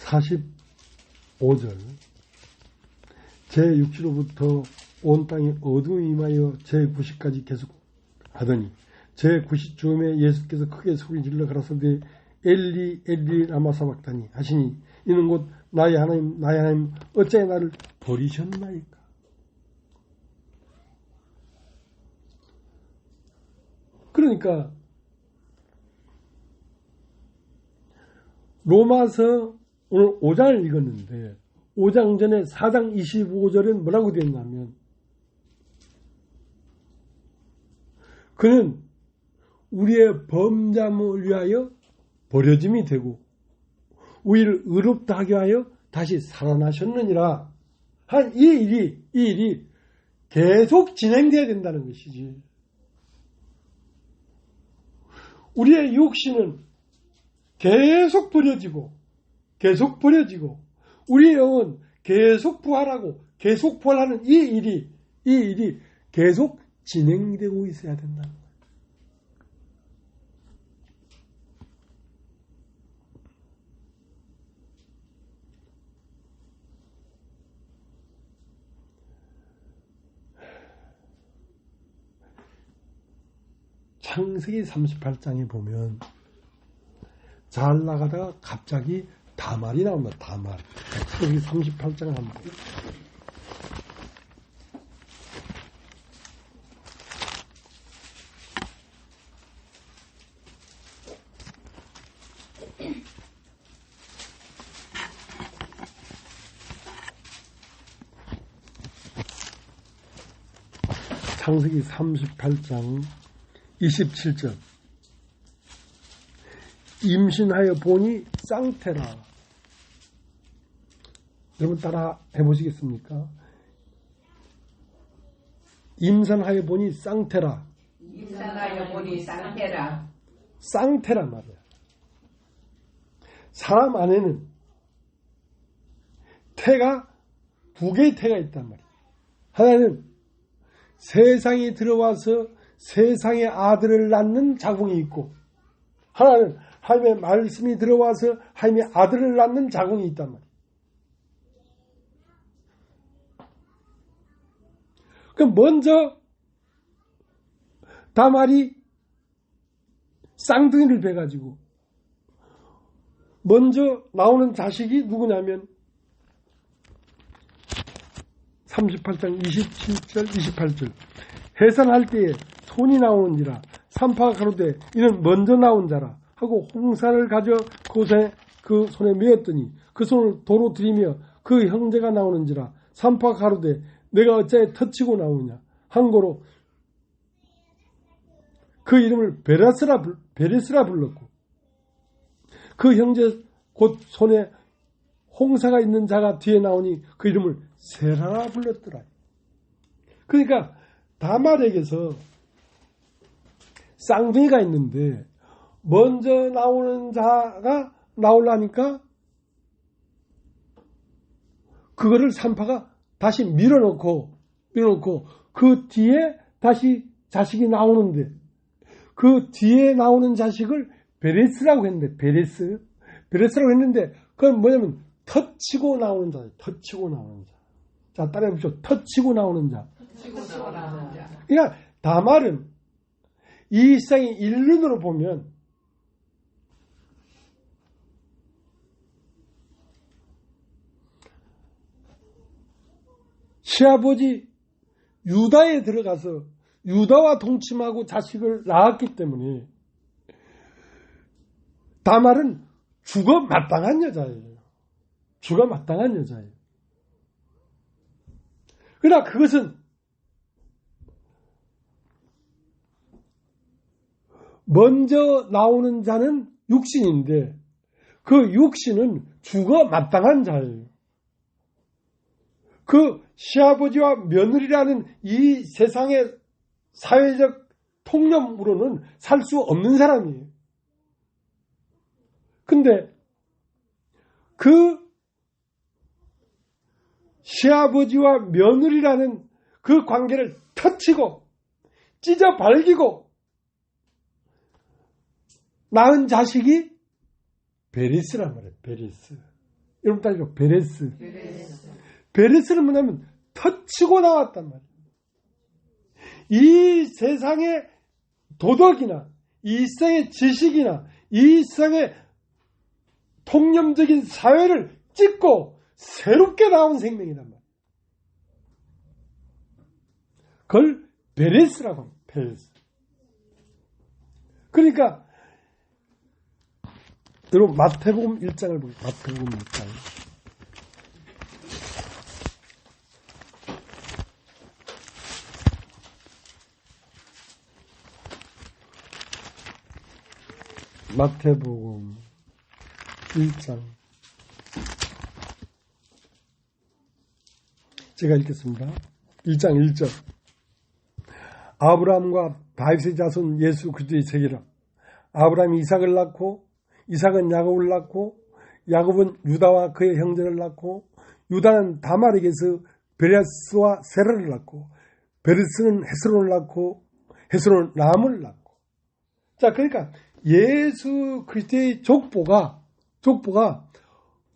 45절 제6시로부터 온 땅에 어둠이 임하여 제9시까지 계속 하더니 제9시쯤에 예수께서 크게 소리질러 가라사대 엘리 엘리 라마 사박다니 하시니 이는 곧 나의 하나님 나의 하나님 어찌 나를 버리셨나이까. 그러니까 로마서 오늘 5장을 읽었는데 5장 전에 4장 25절은 뭐라고 되어 있냐면 그는 우리의 범죄함을 위하여 버려짐이 되고 우리를 의롭다 하게 하여 다시 살아나셨느니라 한 이 일이 계속 진행돼야 된다는 것이지. 우리의 육신은 계속 버려지고 우리의 영은 계속 부활하고 계속 부활하는 이 일이 계속 진행되고 있어야 된다는 거예요. 창세기 38장에 보면 잘 나가다가 갑자기 다말이 나옵니다. 다말. 창세기 38장을 한번 보세요. 창세기 38장 27절. 임신하여 보니 쌍태라. 여러분 따라 해보시겠습니까? 임산하여 보니 쌍태라. 임산하여 보니 쌍태라. 쌍태라 말이야. 사람 안에는 태가 두 개의 태가 있단 말이야. 하나는 세상에 들어와서 세상의 아들을 낳는 자궁이 있고, 하나는 하나님의 말씀이 들어와서 하나님의 아들을 낳는 자궁이 있단 말이에요. 그럼 먼저 다말이 쌍둥이를 베가지고 먼저 나오는 자식이 누구냐면 38장 27절 28절. 해산할 때에 손이 나오는지라 산파가 가로되 이는 먼저 나온 자라 하고 홍산을 가져 그 손에 메었더니 그 손을 도로 들이며 그 형제가 나오는지라 산파가 가로되 내가 어찌하여 터치고 나오냐 한고로 그 이름을 베레스라 불렀고 그 형제 곧 손에 홍사가 있는 자가 뒤에 나오니 그 이름을 세라라 불렀더라. 그러니까 다말에게서 쌍둥이가 있는데 먼저 나오는 자가 나오려니까 그거를 산파가 다시 밀어놓고 그 뒤에 다시 자식이 나오는데 그 뒤에 나오는 자식을 베레스라고 했는데 베레스라고 했는데 그건 뭐냐면 터치고 나오는 자예요. 터치고 나오는 자. 자, 따라해 보십시오. 터치고 나오는 자. 그러니까 다말은 이 세상의 일륜으로 보면 시아버지 유다에 들어가서 유다와 동침하고 자식을 낳았기 때문에 다말은 죽어 마땅한 여자예요. 죽어 마땅한 여자예요. 그러나 그것은 먼저 나오는 자는 육신인데 그 육신은 죽어 마땅한 자예요. 그 시아버지와 며느리라는 이 세상의 사회적 통념으로는 살 수 없는 사람이에요. 근데 그 시아버지와 며느리라는 그 관계를 터치고 찢어 발기고 낳은 자식이 베레스란 말이에요. 베레스. 여러분 따지고 베레스. 베레스는 뭐냐면 터치고 나왔단 말이에요. 이 세상의 도덕이나 이 세상의 지식이나 이 세상의 통념적인 사회를 찢고 새롭게 나온 생명이란 말이에요. 그걸 베레스라고 합니다. 베레스. 그러니까 여러분 마태복음 1장을 보세요. 마태복음 1장. 마태복음 1장 제가 읽겠습니다. 1장 1절. 아브라함과 다윗의 자손 예수 그리스도의 세계라. 아브라함이 이삭을 낳고 이삭은 야곱을 낳고 야곱은 유다와 그의 형제를 낳고 유다는 다말에게서 베레스와 세라를 낳고 베레스는 헤스론을 낳고 헤스론은 람을 낳고. 자, 그러니까 예수 그리스도의 족보가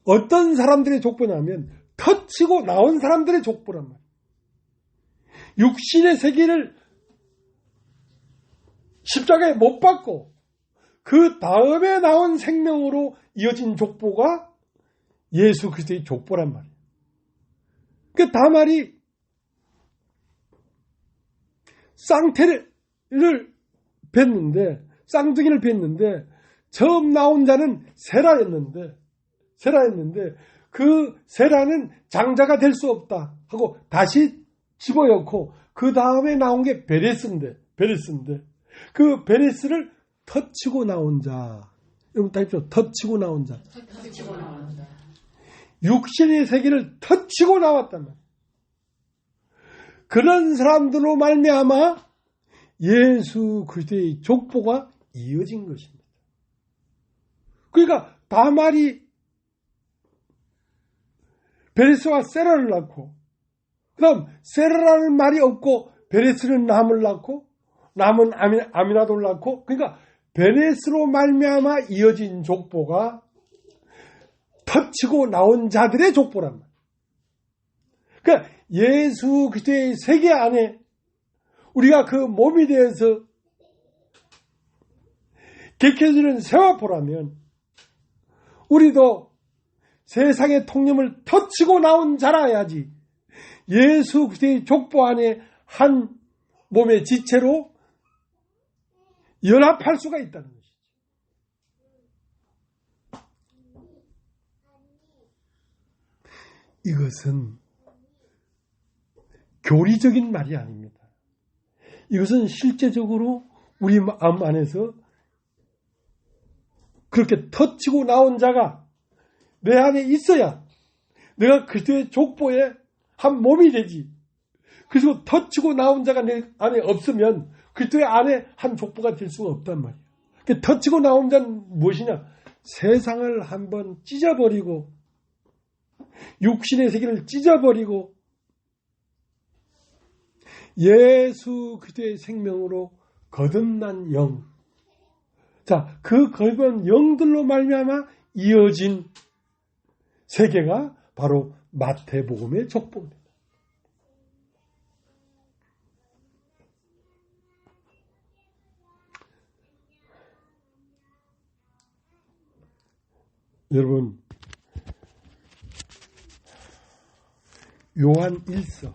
어떤 사람들의 족보냐면 터치고 나온 사람들의 족보란 말이에요. 육신의 세계를 십자가에 못 박고 그 다음에 나온 생명으로 이어진 족보가 예수 그리스도의 족보란 말이에요. 그 다말이 쌍둥이를 뵀는데 처음 나온 자는 세라였는데 그 세라는 장자가 될 수 없다 하고 다시 집어넣고 그 다음에 나온 게 베레스인데 그 베레스를 터치고 나온 자. 여러분 다 입죠? 터치고 나온 자. 육신의 세계를 터치고 나왔단 말이에요. 그런 사람들로 말미암아 예수 그리스도의 족보가 이어진 것입니다. 그러니까 다말이 베레스와 세라를 낳고 그다음 세라라는 말이 없고 베레스는 남을 낳고 남은 아미나도를 낳고 그러니까 베레스로 말미암아 이어진 족보가 터치고 나온 자들의 족보란 말이에요. 그러니까 예수 그리스도의 세계 안에 우리가 그 몸이 되어서 객해지는 세와포라면 우리도 세상의 통념을 터치고 나온 자라야지 예수 그리스도의 족보 안에 한 몸의 지체로 연합할 수가 있다는 것이죠. 이것은 교리적인 말이 아닙니다. 이것은 실제적으로 우리 마음 안에서 그렇게 터치고 나온 자가 내 안에 있어야 내가 그리스도의 족보에 한 몸이 되지. 그래서 터치고 나온 자가 내 안에 없으면 그리스도의 안에 한 족보가 될 수가 없단 말이에요. 그러니까 터치고 나온 자는 무엇이냐? 세상을 한번 찢어버리고 육신의 세계를 찢어버리고 예수 그리스도의 생명으로 거듭난 영. 자, 그 거듭난 영들로 말미암아 이어진 세계가 바로 마태복음의 족보입니다. 여러분, 요한 1서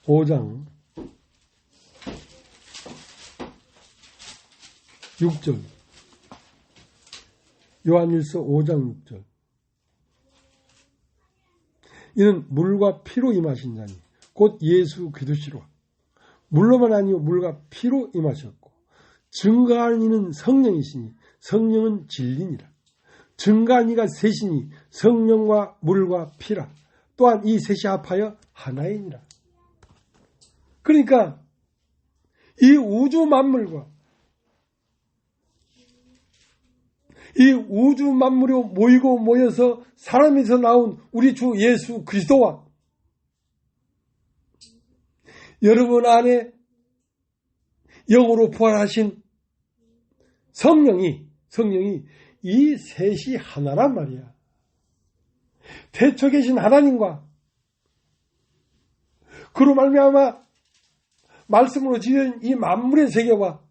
(5장) 6절 요한 1서 5장 6절 이는 물과 피로 임하신 자니 곧 예수 그리스도시로 물로만 아니요 물과 피로 임하셨고 증거하는 이는 성령이시니 성령은 진리니라. 증거하는 이가 셋이니 성령과 물과 피라. 또한 이 셋이 합하여 하나이니라. 그러니까 이 우주 만물과 이 우주 만물이 모이고 모여서 사람에서 나온 우리 주 예수 그리스도와 여러분 안에 영으로 부활하신 성령이 이 셋이 하나란 말이야. 태초에 계신 하나님과 그로 말미암아 말씀으로 지은 이 만물의 세계와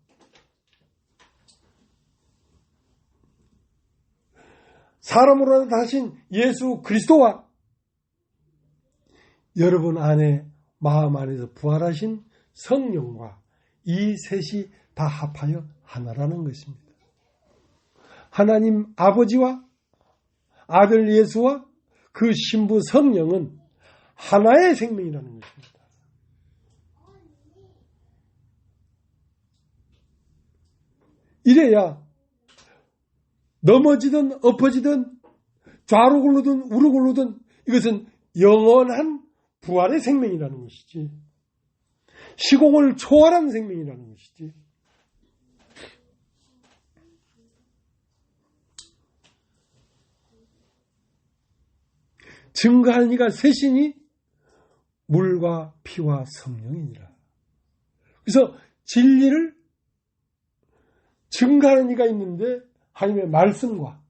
사람으로 나타나신 예수 그리스도와 여러분 안에 마음 안에서 부활하신 성령과 이 셋이 다 합하여 하나라는 것입니다. 하나님 아버지와 아들 예수와 그 신부 성령은 하나의 생명이라는 것입니다. 이래야 넘어지든 엎어지든 좌로 굴르든 우로 굴르든 이것은 영원한 부활의 생명이라는 것이지. 시공을 초월한 생명이라는 것이지. 증거할 이가 셋이니 물과 피와 성령이니라. 그래서 진리를 증거하는 이가 있는데 하나님의 말씀과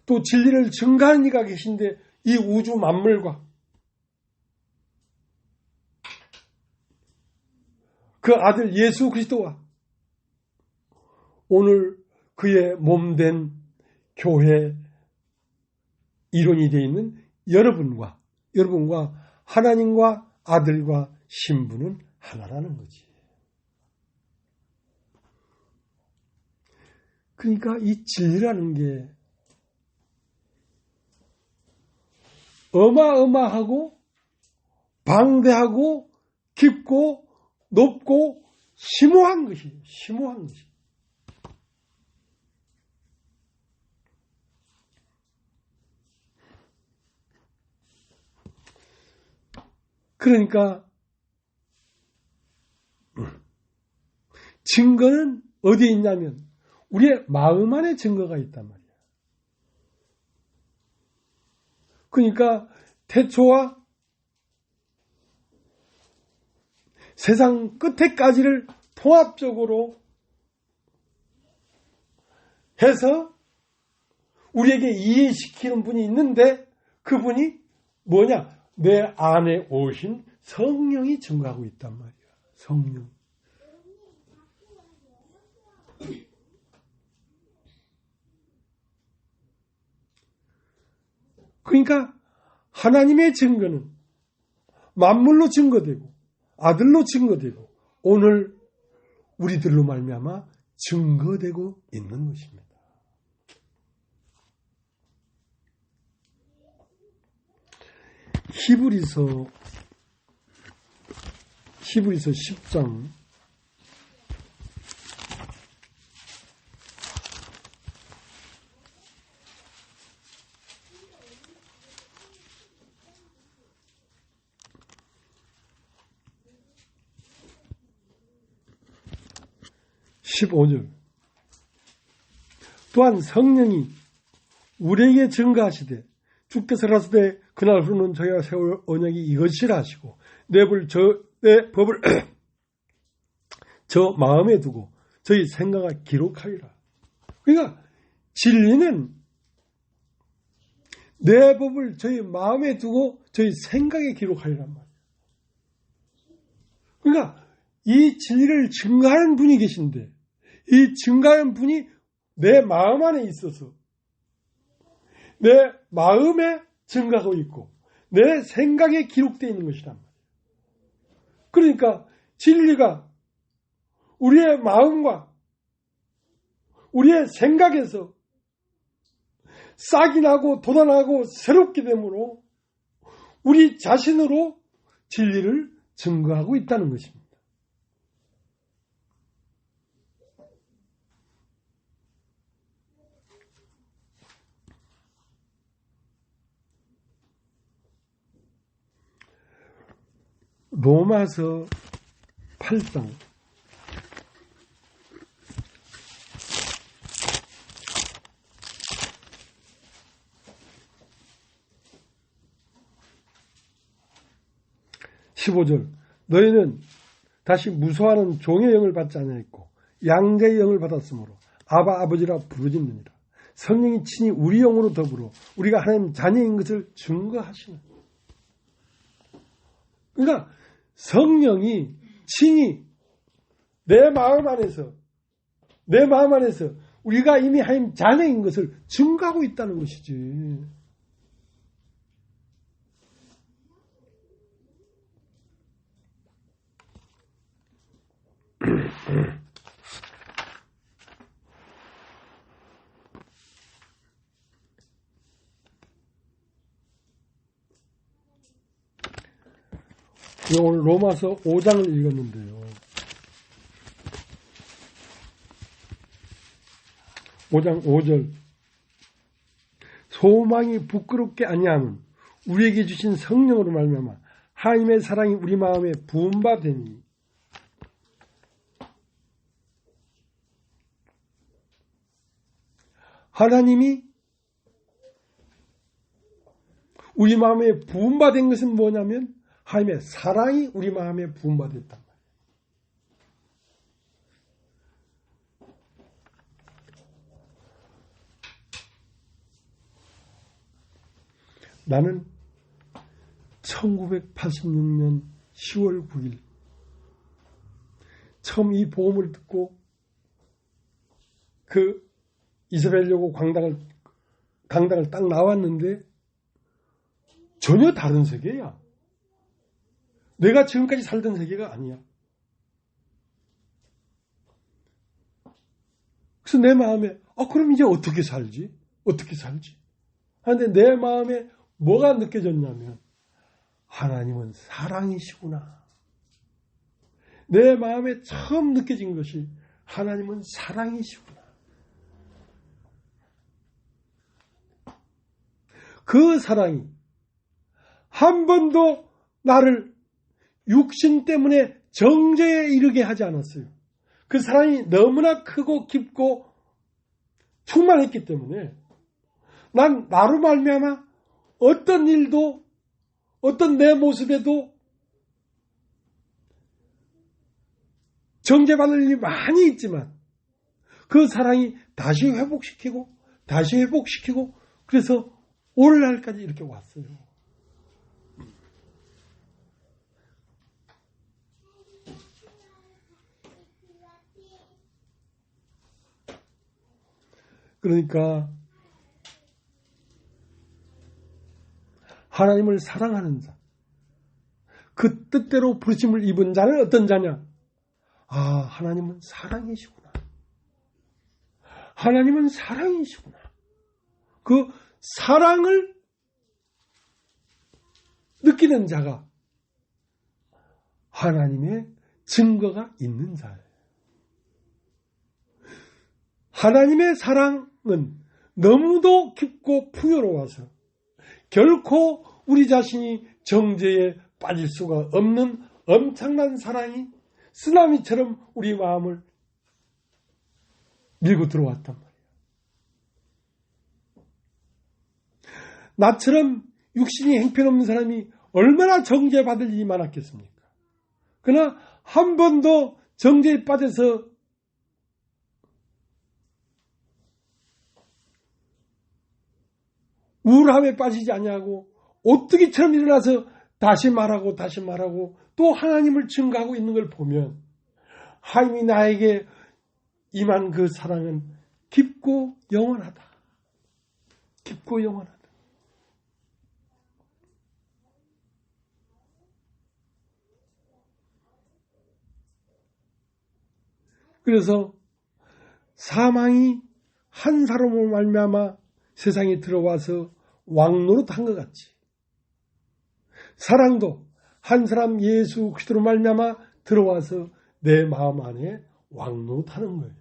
또 진리를 증거하는 이가 계신데 이 우주 만물과 그 아들 예수 그리스도와 오늘 그의 몸된 교회 이론이 되어 있는 여러분과 하나님과 아들과 신부는 하나라는 거지. 그러니까 이 진리라는 게 어마어마하고 방대하고 깊고 높고 심오한 것이에요. 심오한 것이. 그러니까 증거는 어디에 있냐면 우리의 마음 안에 증거가 있단 말이야. 그러니까 태초와 세상 끝에까지를 통합적으로 해서 우리에게 이해시키는 분이 있는데 그분이 뭐냐? 내 안에 오신 성령이 증거하고 있단 말이야. 성령. 그러니까 하나님의 증거는 만물로 증거되고 아들로 증거되고 오늘 우리들로 말미암아 증거되고 있는 것입니다. 히브리서 10장 15절 또한 성령이 우리에게 증거하시되 주께서 가라사대 그날 후는 저희가 세울 언약이 이것이라 하시고 내 법을 저 마음에 두고 저희 생각을 기록하리라. 그러니까 진리는 내 법을 저희 마음에 두고 저희 생각에 기록하리란 말이에요. 그러니까 이 진리를 증거하는 분이 계신데 이 증거하는 분이 내 마음 안에 있어서 내 마음에 증가하고 있고 내 생각에 기록되어 있는 것이란 말이에요. 그러니까 진리가 우리의 마음과 우리의 생각에서 싹이 나고 돋아나고 새롭게 되므로 우리 자신으로 진리를 증거하고 있다는 것입니다. 로마서 8장 15절 너희는 다시 무서워하는 종의 영을 받지 아니하였고 양자의 영을 받았으므로 아바 아버지라 부르짖느니라. 성령이 친히 우리 영으로 더불어 우리가 하나님 자녀인 것을 증거하시는. 그러니까 성령이 친히 내 마음 안에서 우리가 이미 하나님 자녀인 것을 증거하고 있다는 것이지. 오늘 로마서 5장을 읽었는데요. 5장 5절 소망이 부끄럽게 아니함은 우리에게 주신 성령으로 말미암아 하나님의 사랑이 우리 마음에 부음바 되니 하나님이 우리 마음에 부음바 된 것은 뭐냐면 하나님의 사랑이 우리 마음에 부음바 됐단 말이에요. 나는 1986년 10월 9일 처음 이 복음을 듣고 그 이사벨여고 강당을 딱 나왔는데 전혀 다른 세계야. 내가 지금까지 살던 세계가 아니야. 그래서 내 마음에 그럼 이제 어떻게 살지? 어떻게 살지? 하는데 내 마음에 뭐가 느껴졌냐면 하나님은 사랑이시구나. 내 마음에 처음 느껴진 것이 하나님은 사랑이시구나. 그 사랑이 한 번도 나를 육신 때문에 정죄에 이르게 하지 않았어요. 그 사랑이 너무나 크고 깊고 충만했기 때문에 난 나로 말미암아 어떤 일도 어떤 내 모습에도 정죄받을 일이 많이 있지만 그 사랑이 다시 회복시키고 그래서 오늘날까지 이렇게 왔어요. 그러니까 하나님을 사랑하는 자, 그 뜻대로 부르심을 입은 자는 어떤 자냐? 하나님은 사랑이시구나. 하나님은 사랑이시구나. 그 사랑을 느끼는 자가 하나님의 증거가 있는 자예요. 하나님의 사랑은 너무도 깊고 풍요로워서 결코 우리 자신이 정죄에 빠질 수가 없는 엄청난 사랑이 쓰나미처럼 우리 마음을 밀고 들어왔단 말이에요. 나처럼 육신이 형편없는 사람이 얼마나 정죄받을 일이 많았겠습니까? 그러나 한 번도 정죄에 빠져서 우울함에 빠지지 아니하고 오뚜기처럼 일어나서 다시 말하고 또 하나님을 증거하고 있는 걸 보면 하나님이 나에게 임한 그 사랑은 깊고 영원하다. 깊고 영원하다. 그래서 사망이 한 사람으로 말미암아 세상에 들어와서 왕노릇한 것 같이 사랑도 한 사람 예수 그리스도로 말미암아 들어와서 내 마음 안에 왕노릇하는 거예요.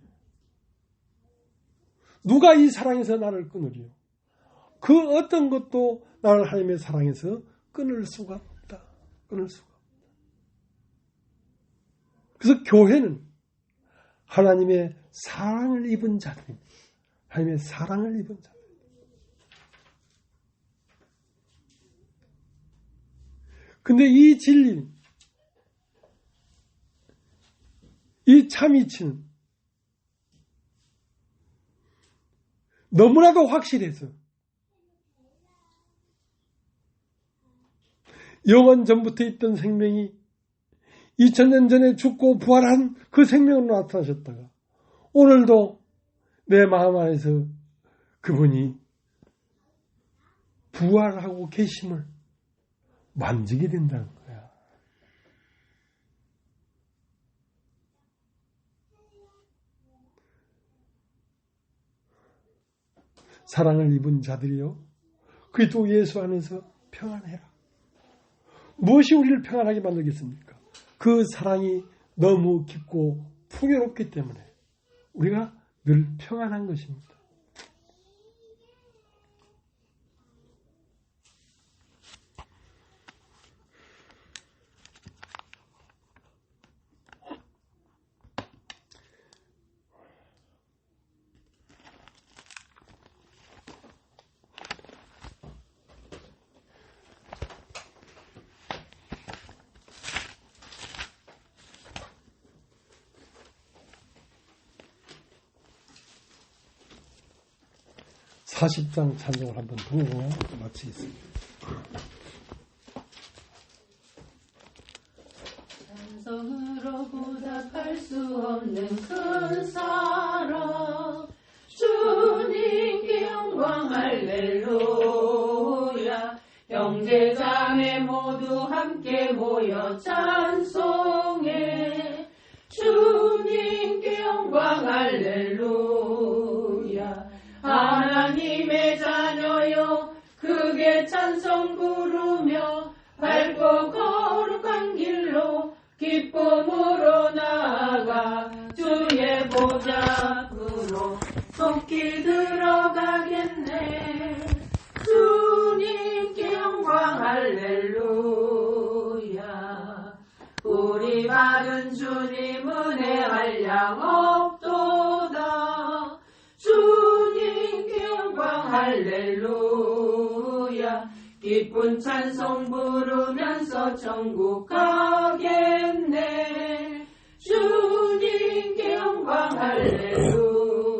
누가 이 사랑에서 나를 끊으리요? 그 어떤 것도 나를 하나님의 사랑에서 끊을 수가 없다. 끊을 수가 없다. 그래서 교회는 하나님의 사랑을 입은 자들입니다. 하나님의 사랑을 입은 자들. 근데 이 진리, 이 참이치는 너무나도 확실해서 영원 전부터 있던 생명이 2000년 전에 죽고 부활한 그 생명으로 나타나셨다가 오늘도 내 마음 안에서 그분이 부활하고 계심을 만지게 된다는 거야. 사랑을 입은 자들이요, 그리스도 예수 안에서 평안해라. 무엇이 우리를 평안하게 만들겠습니까? 그 사랑이 너무 깊고 풍요롭기 때문에 우리가 늘 평안한 것입니다. 40장 찬송을 한번 부르고 마치겠습니다. 찬송으로 보답할 수 없는 큰 사랑 주님께 영광 할렐루야. 형제자매 모두 함께 모여 찬송해 주님께 영광 할렐루야. 하나님의 자녀여 크게 찬송 부르며 밝고 거룩한 길로 기쁨으로 나아가 주의 보좌 앞으로 속히 들어가겠네. 주님께 영광 할렐루야. 우리 받은 주님 은혜 한량 없도다. 주님께 영광 할렐루야. 기쁜 찬송 부르면서 천국 가겠네. 주님께 영광 할렐루야.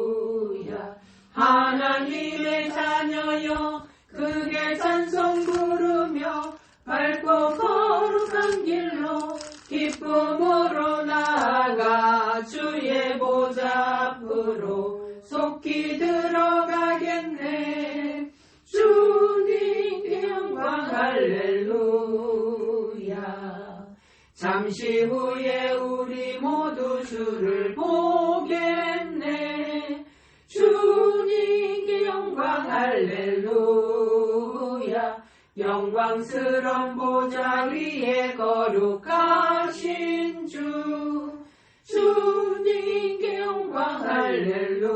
하나님의 자녀여 크게 찬송 부르며 밝고 거룩한 길로 기쁨으로 나아가 주의 보좌 앞으로 속히 들어가겠네. 주님께 영광 할렐루야. 잠시 후에 우리 모두 주를 보겠네. 주님께 영광 할렐루야. 영광스러운 보좌 위에 거룩하신 주. 주님께 영광 할렐루야.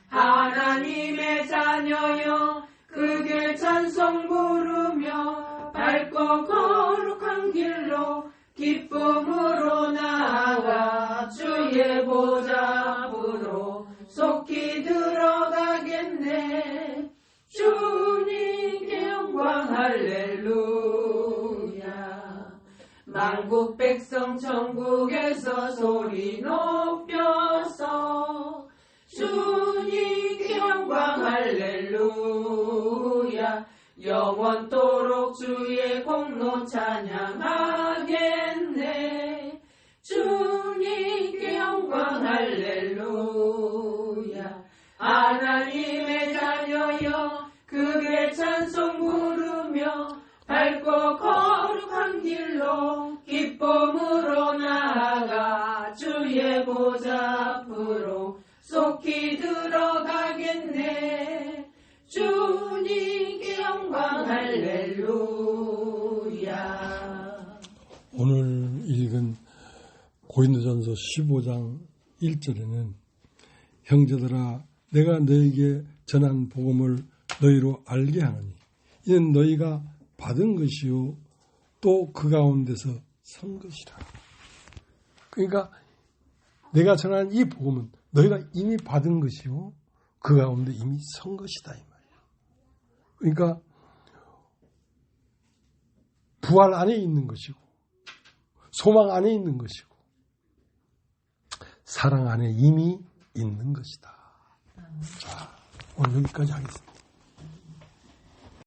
하나님의 자녀여 크게 찬송 부르며 밝고 거룩한 길로 기쁨으로 나아가 주의 보좌 앞으로 속히 들어가겠네. 주님께 영광 할렐루야. 만국 백성 천국에서 소리 높여서 주님께 영광 할렐루야. 영원토록 주의 공로 찬양하겠네. 주님께 영광 할렐루야. 하나님의 자녀여 크게 찬송 부르며 밝고 거룩한 길로 기쁨으로 나아가 주의 보좌 앞으로 속히 들어가겠네. 주님께 영광 할렐루야. 오늘 읽은 고린도전서 15장 1절에는 형제들아 내가 너에게 전한 복음을 너희로 알게 하노니 이는 너희가 받은 것이요 또 그 가운데서 선 것이라. 그러니까 내가 전한 이 복음은 너희가 이미 받은 것이요 그 가운데 이미 선 것이다 이 말이야. 그러니까 부활 안에 있는 것이고 소망 안에 있는 것이고 사랑 안에 이미 있는 것이다. 자, 오늘 여기까지 하겠습니다.